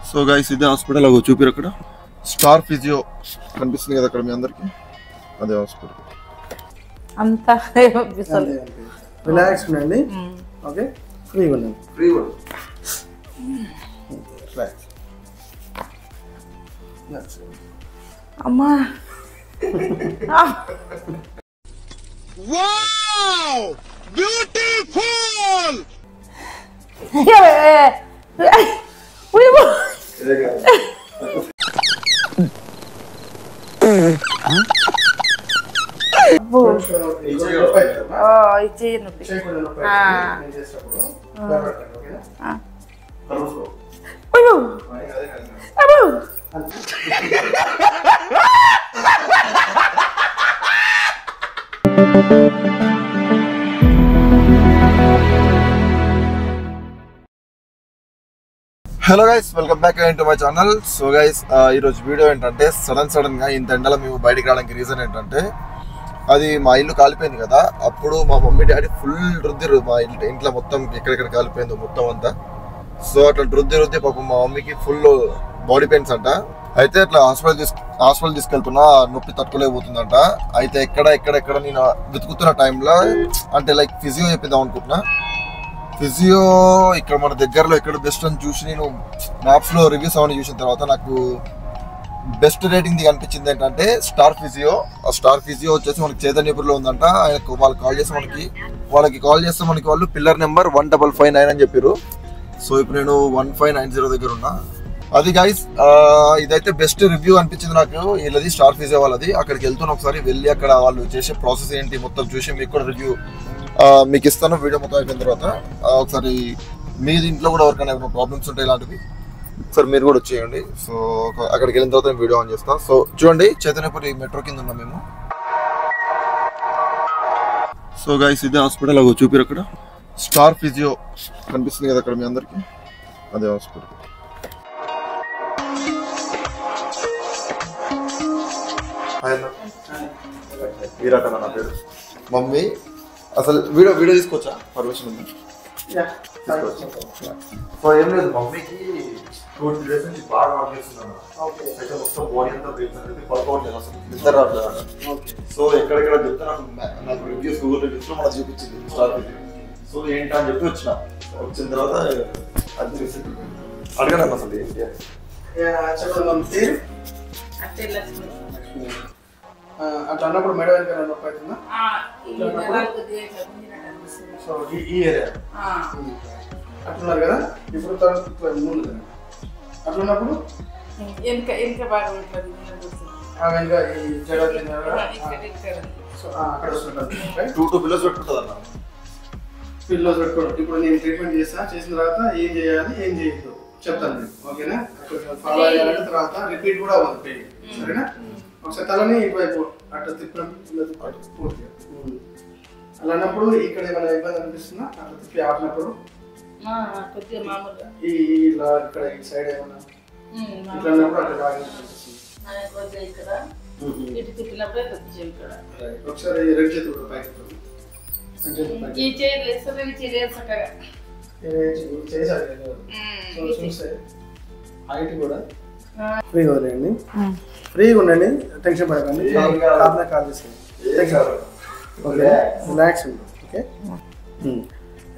So guys ఇదే hospital అగో చూపిరు అక్కడ స్టార్ ఫిజియో కనిపిస్తుంది కదా అక్కడ మీ అందరికి అదే హాస్పిటల్ అంతా రిలాక్స్ ఉండండి ఓకే ఫ్రీగా ఉండండి రిలాక్స్ అమ్మా wow beautiful hello guys welcome back to my channel. So guys ఈరోజు వీడియో ఏంటంటే సడన్ గా ఇంత ఎండలో మేము బయటికి రావడానికి రీజన్ ఏంటంటే అది మా ఇల్లు కాలిపోయింది కదా. అప్పుడు మా మమ్మీ డాడీ ఫుల్ రుద్దిరు మా ఇంట్లో మొత్తం ఎక్కడెక్కడ కాలిపోయిందో మొత్తం అంతా. సో అట్లా రుద్ది పాపం మా మమ్మీకి ఫుల్ బాడీ పెయిన్స్ అంట. అయితే అట్లా హాస్పిటల్ తీసుకెళ్తున్నా, నొప్పి తట్టుకోలేకపోతుందంట. అయితే ఎక్కడ నేను వెతుకుతున్న టైంలో అంటే లైక్ ఫిజియో చెప్పిద్దాం అనుకుంటున్నా. ఫిజియో ఇక్కడ మన దగ్గరలో ఎక్కడ బెస్ట్ అని చూసి నేను మ్యాప్స్లో రివ్యూస్ అవన్నీ చూసిన తర్వాత నాకు బెస్ట్ రేటింగ్ అనిపించింది ఏంటంటే స్టార్ ఫిజియో. ఆ స్టార్ ఫిజియో వచ్చేసి మనకి చైతన్యపూర్లో ఉందంట. వాళ్ళకి కాల్ చేస్తే మనకి వాళ్ళు పిల్లర్ నెంబర్ 1559 అని చెప్పారు. సో ఇప్పుడు నేను 1590 దగ్గర ఉన్నా. అది గైస్ ఇదైతే బెస్ట్ రివ్యూ అనిపించింది నాకు. వీళ్ళది స్టార్ ఫిజియో వాళ్ళది. అక్కడికి వెళ్తున్నా, ఒకసారి వెళ్ళి అక్కడ వాళ్ళు చేసే ప్రాసెస్ ఏంటి మొత్తం చూసి మీకు కూడా రివ్యూ మీకు ఇస్తాను. వీడియో మొత్తం అయిపోయిన తర్వాత ఒకసారి మీ ఇంట్లో కూడా ఎవరికైనా ఏమైనా ప్రాబ్లమ్స్ ఉంటాయి ఇలాంటివి ఒకసారి మీరు కూడా వచ్చేయండి. సో అక్కడికి వెళ్ళిన తర్వాత నేను వీడియో ఆన్ చేస్తాను. సో చూడండి, చైతన్యపురి మెట్రో కింద ఉన్నాం మేము. సో గైస్ ఇదే హాస్పిటల్ అగో చూపిరు అక్కడ స్టార్ ఫిజియో కనిపిస్తుంది కదా అక్కడ మీ అందరికి అదే హాస్పిటల్. వీరాకన్నా నా పేరు. మమ్మీ అసలు వీడియో తీసుకోవచ్చా? పర్మిషన్ ఉంది. సో ఏం లేదు, మమ్మీకి 2-3 days నుంచి బాగా వర్క్ చేస్తున్నాను. అయితే మొత్తం బాడీ అంతా పడుకోవట్లేదు, అసలు నిద్ర రావట్లేదు. సో ఎక్కడెక్కడ చెప్తే నాకు రివ్యూస్ గూగుల్ రివ్యూస్ లో మనకు చూపించింది స్టార్ ఫిజియో. సో ఏంటి అని చెప్పి వచ్చిన తర్వాత అది అడగను అసలు ఏంటి అట్లా అన్నప్పుడు మేడం వెనకాల నొప్పి అవుతుందా? సో ఈ ఏరియా అట్లున్నారు కదా. ఇప్పుడు తర్వాత ముందు అట్లున్నప్పుడు వెనక ఈ జడ సో అక్కడ వస్తుంటారు. 2 పిల్లర్స్ పెట్టుకుంటుంది అన్న. పిల్లోస్ పెట్టుకోవడం. ఇప్పుడు నేను ట్రీట్మెంట్ చేసిన తర్వాత ఏం చేయాలి ఏం చేయొద్దు చెప్తాను నేను, ఓకేనా? ఫాలో అయ్యాలంటే తర్వాత రిపీట్ కూడా అవ్వదు పెయిన్, సరేనా? ఒకసారి తలని ఇటువైపు అట్లా తిప్పడం పూర్తిగా. అలా అన్నప్పుడు ఇక్కడ ఏమైనా ఇబ్బంది అనిపిస్తుందా? అట్లా తిప్పి ఆపినప్పుడు ఇలా ఇక్కడ ఈ సైడ్ ఏమన్నా ఇట్లా అన్నప్పుడు అట్లా బాగా అనిపిస్తుంది. ఒకసారి రెండు చేతులు కూడా పైకి చేసారు. సో చూస్తే హైట్ కూడా ఫ్రీగా వదిలేయండి, ఫ్రీగా ఉండండి, టెన్షన్ పడకండి. కాల్ తీసుకోండి, ఓకే? రిలాక్స్ ఉంది, ఓకే?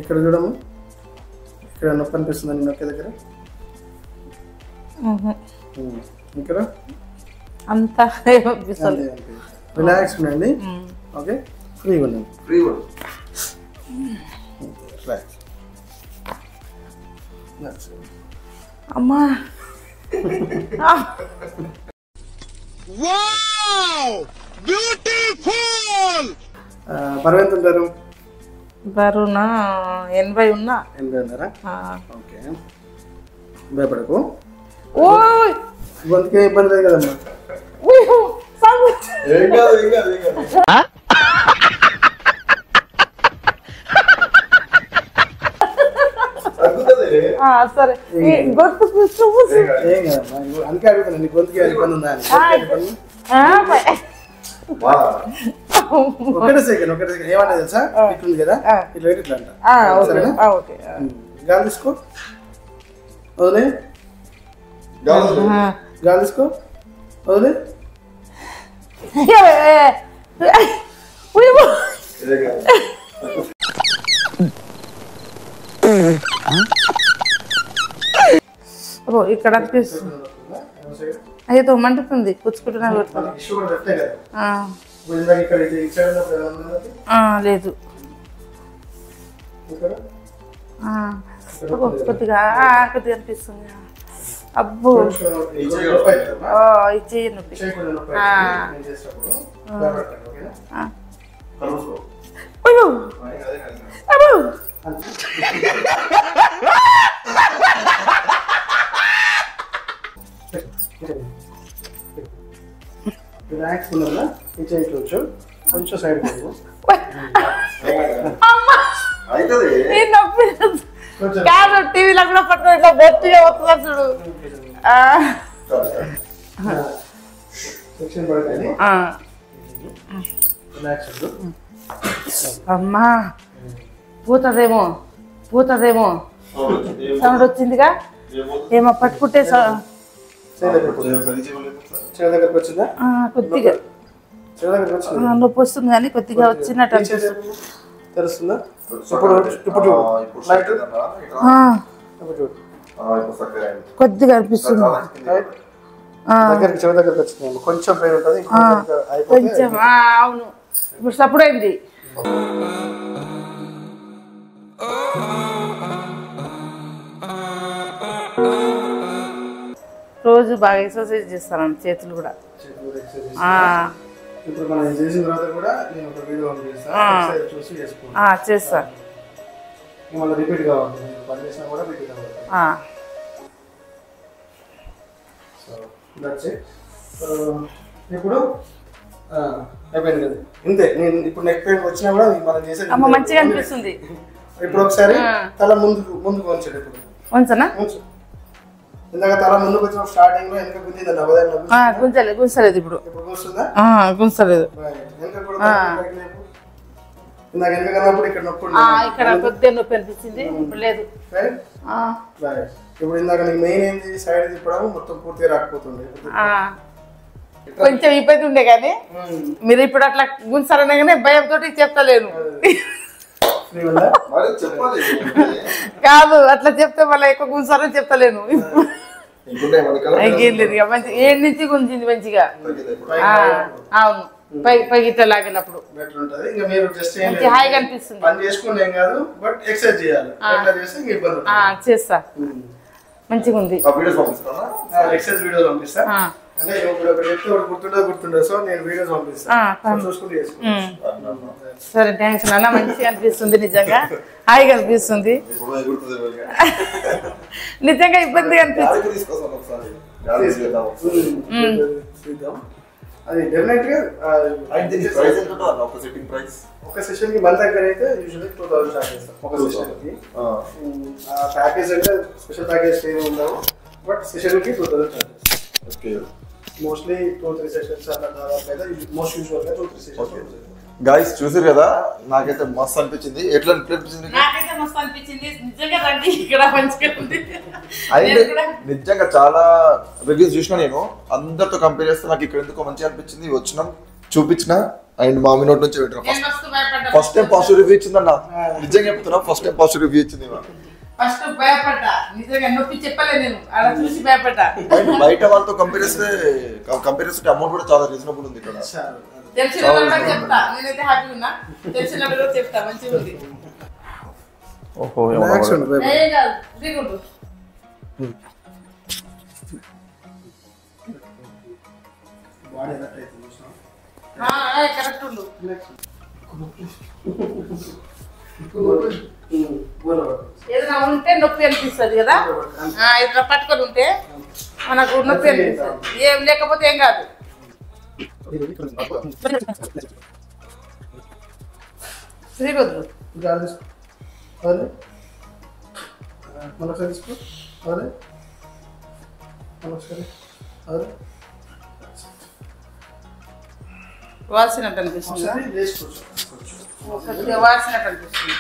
ఇక్కడ చూడము, ఇక్కడ నొప్పి అనిపిస్తుందండి నొక్కే దగ్గర. ఇక్కడ అంతా రిలాక్స్ ఉండండి, ఓకే? ఫ్రీగా ఉండండి, రిలాక్స్. అమ్మా వావ్ బ్యూటిఫుల్. బరువు ఎంత ఉంటారు? బరువునా 80 ఉన్నా. 80 ఉన్నారా? ఓకే, భయపడకు. ఓయ్ గొంతుకే ఇబ్బంది లేదు కదమ్మా. సరే, గొంతు ఏం కదమ్మా, అందుకే అడుగుతున్నా నీ గొంతుకి ఇబ్బంది ఉందా అని. ఒకటే సెకండ్ ఏమన్నా తెలుసా? ఇట్లుంది కదా, ఇట్లా ఇట్లా అంట, సరేనా? గాలి తీసుకో, వదిలే. గాలి తీసుకో వదిలే ఇక్కడ అనిపిస్తుంది అయ్యేతో మండుతుంది పుచ్చుకుంటున్నా లేదు కొద్దిగా కొద్దిగా అనిపిస్తుంది అబ్బో ఇచ్చేయి నొప్పి రిలాక్స్ ఉన్నదా ఇచ్చేయచ్చు కొంచెం సైడ్ కాదు టీవీలో కూడా పట్టుకో ఇట్లా గట్టిగా వస్తుంది చూడు సెక్షన్ పడుతుంది రిలాక్స్ అమ్మా పోతుందేమో సౌండ్ వచ్చిందిగా ఏమో పట్టుకుంటే దగ్గరకు వచ్చిందా కొద్దిగా నొప్పి వస్తుంది కానీ కొద్దిగా వచ్చినట్టు తెలుస్తుందా ఇప్పుడు కొద్దిగా అనిపిస్తుంది చెవి దగ్గరకు వచ్చింది కొంచెం పెయిన్ ఉంటుంది కొంచెం అవును ఇప్పుడు సపోర్ట్ అయింది రోజు బాగా ఎక్సర్సైజ్ చేస్తాను చేతులు కూడా ఇప్పుడు మనం చేసిన తర్వాత కూడా నేను ఒక వీడియో పంపిస్తాను చూసి చేసుకోండి చేస్తా మళ్ళీ రిపీట్ కావాలి పని చేసినా కూడా రిపీట్ అవ్వాలి సో దట్స్ ఇట్ ఇప్పుడు అయిపోయింది కదా ఇంతే నేను ఇప్పుడు నెక్ పెయిన్ వచ్చినా కూడా మనం చేసే మంచిగా అనిపిస్తుంది ఇప్పుడు ఒకసారి తల ముందుకు వంచండి ఇప్పుడు వంచనా ఇందాక తల ముందుకు వచ్చిన స్టార్టింగ్ లో వెనక గుంజింది గుంచలేదు ఇప్పుడు గుంస్తుందా గుంచలేదు ఇందాక వెనక కన్నప్పుడు ఇక్కడ నొప్పి ఇక్కడ కొద్దిగా నొప్పి అనిపించింది ఇప్పుడు లేదు ఇప్పుడు ఇందాక నీకు మెయిన్ ఏంది సైడ్ తిప్పడం మొత్తం పూర్తిగా రాకపోతుంది కొంచెం ఇబ్బంది ఉండే కానీ మీరు ఇప్పుడు అట్లా గుంచాలనే కానీ భయంతో చెప్తలేను కాదు అట్లా చెప్తే మళ్ళీ ఎక్కువ గుంచాలని చెప్తలేను ఏడు నుంచి గుంజింది మంచిగా అవును పైకి ఇట్లా లాగినప్పుడు హాయిగా అనిపిస్తుంది చేస్తా మంచిగా ఉంది అంటే ఇప్పుడు ఒక చెప్తే గుర్తుండదు సో నేను వీడియోస్ పంపిస్తాను చూసుకుంటూ చేసుకుంటాను సరే థ్యాంక్స్ నాన్న మంచిగా అనిపిస్తుంది నిజంగా హాయిగా అనిపిస్తుంది నిజంగా ఇబ్బందిగా అనిపిస్తుంది అది డెఫినెట్ గా ఒక సెషన్ కి మన దగ్గర అయితే యూజువల్లీ 2000 చార్జ్ చేస్తాం ఒక సెషన్ కి ప్యాకేజ్ అంటే స్పెషల్ ప్యాకేజ్ ఏమి ఉండవు బట్ సెషన్ కి 2000 చార్జ్ చేస్తాం మోస్ట్లీ 2-3 సెషన్స్ అట్లా దాదాపు అయితే మోస్ట్ యూజువల్ గా 2-3 సెషన్స్ గైస్ చూసారు కదా నాకైతే మస్తు అనిపించింది ఎట్లా అనిపించింది నాకైతే మస్తు అనిపించింది నిజంగా రండి ఇక్కడ మంచిగా ఉంది నిజంగా చాలా రివ్యూస్ చూసినా నేను అందరితో కంపేర్ చేస్తే నాకు ఇక్కడ ఎందుకో మంచిగా అనిపించింది వచ్చినాం చూపించిన అండ్ మామి నోట్ నుంచి వింటున్నా ఫస్ట్ టైం పాజిటివ్ రివ్యూ ఇచ్చిందన్న నిజంగా చెప్తున్నా ఫస్ట్ టైం పాజిటివ్ రివ్యూ ఇచ్చింది ఫస్ట్ భయపడ్డా నిజంగా నొప్పి చెప్పలే నేను అలా చూసి భయపడ్డా బయట వాళ్ళతో కంపేర్ చేస్తే అమౌంట్ కూడా చాలా రీజనబుల్ ఉంది ఇక్కడ తెలిసిన వాళ్ళకి చెప్తా నేనైతే హ్యాపీ ఉన్నా తెలిసిన వాళ్ళకి చెప్తా మంచిగా ఉంది ఓహో దిగుండు కరెక్ట్ ఉండు ఏదైనా ఉంటే నొప్పి అనిపిస్తుంది కదా ఇట్లా పట్టుకొని ఉంటే మనకు నొప్పి అనిపిస్తుంది ఏం లేకపోతే ఏం కాదు శ్రీరుద్రు వాల్సినట్టు అనిపిస్తుంది వాల్సినట్టు అనిపిస్తుంది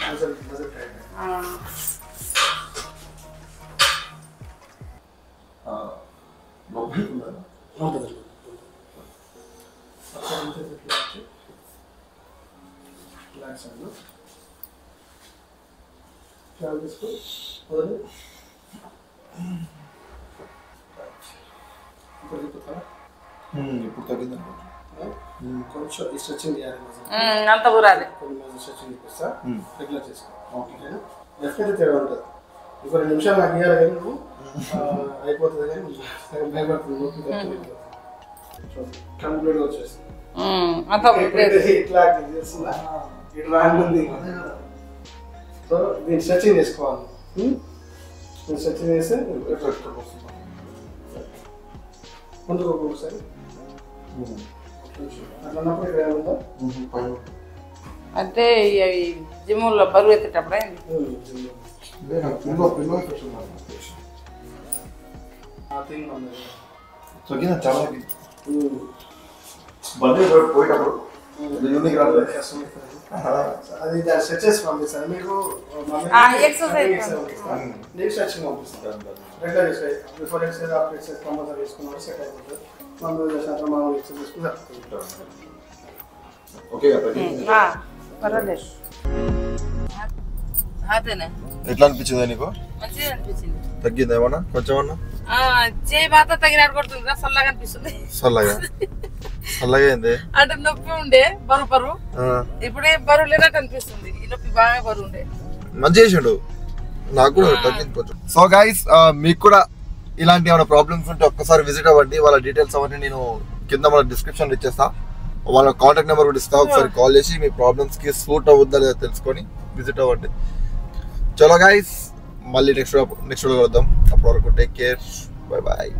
ఉంటుంది. రిలాక్స్ అవ్వండి. చాలా తీసుకో వదిలి. ఇప్పుడు తిప్పుతారా? ఇప్పుడు తగ్గింది కొంచెం ఈ స్ట్రెచ్చింగ్ చేయాలి. అంత ఊరాలి. కొన్ని రోజులు స్ట్రెచ్చింగ్ చేపిస్తా, రెగ్యులర్ చేసుకో. ఓకేనా? డెఫినెట్గా తేడా ఉంటుంది. ఇంకో 2 నిమిషాలు నాకు ఇవ్వాలి కానీ నువ్వు అయిపోతుంది కానీ భయపడుతుంది. కంప్లీట్గా వచ్చేస్తుంది. ఇట్లా చేస్తుందా ఇట్లా అంటుంది. సో దీన్ని స్ట్రెచ్చింగ్ చేసుకోవాలి. నేను స్ట్రెచ్చింగ్ చేస్తే ముందుకు ఒకసారి అట్లా అన్నప్పుడు ఇక్కడ ఏముందా అంటే జిమ్లో బరువు ఎత్తేటప్పుడు తగ్గింది చాలా బండి పోయేటప్పుడు అది స్ట్రెచెస్ పంపిస్తాను మీకు. నీకు స్ట్రెచింగ్ పంపిస్తాను. Regular exercise before exercise after exercise compulsory చేసుకున్నప్పుడు సెట్ అయిపోతుంది. మనం చేసినంత మామూలు ఎక్సర్సైజ్ చేసుకుంటాం. ఓకే పర్వాలేదు. అదేనే ఎట్లా అనిపించింది నీకు? మంచిగా అనిపించింది. తగ్గింది ఏమన్నా కొంచెం అన్నా? చేయి బాత తగిలాడు కొడుతుంది, చల్లగా అనిపిస్తుంది. చల్లగా అయింది అంటే నొప్పి ఉండే బరువు ఇప్పుడే బరువు లేనట్టు అనిపిస్తుంది. ఈ నొప్పి బాగా బరువు ఉండే. మంచి చేసాడు, నాకు కూడా తగ్గింది కొంచెం. సో గైస్ మీకు కూడా ఇలాంటి ఏమైనా ప్రాబ్లమ్స్ ఉంటే ఒక్కసారి విజిట్ అవ్వండి. వాళ్ళ డీటెయిల్స్ అవన్నీ నేను కింద మన డిస్క్రిప్షన్ ఇచ్చేస్తా. వాళ్ళ కాంటాక్ట్ నెంబర్ కూడా ఇస్తా. ఒకసారి కాల్ చేసి మీ ప్రాబ్లమ్స్ కి సూట్ అవుద్దా లేదా తెలుసుకొని విజిట్ అవ్వండి. చలో గైస్, మళ్ళీ నెక్స్ట్ వీడియో కలుద్దాం. అప్పటి వరకు టేక్ కేర్, బై బాయ్.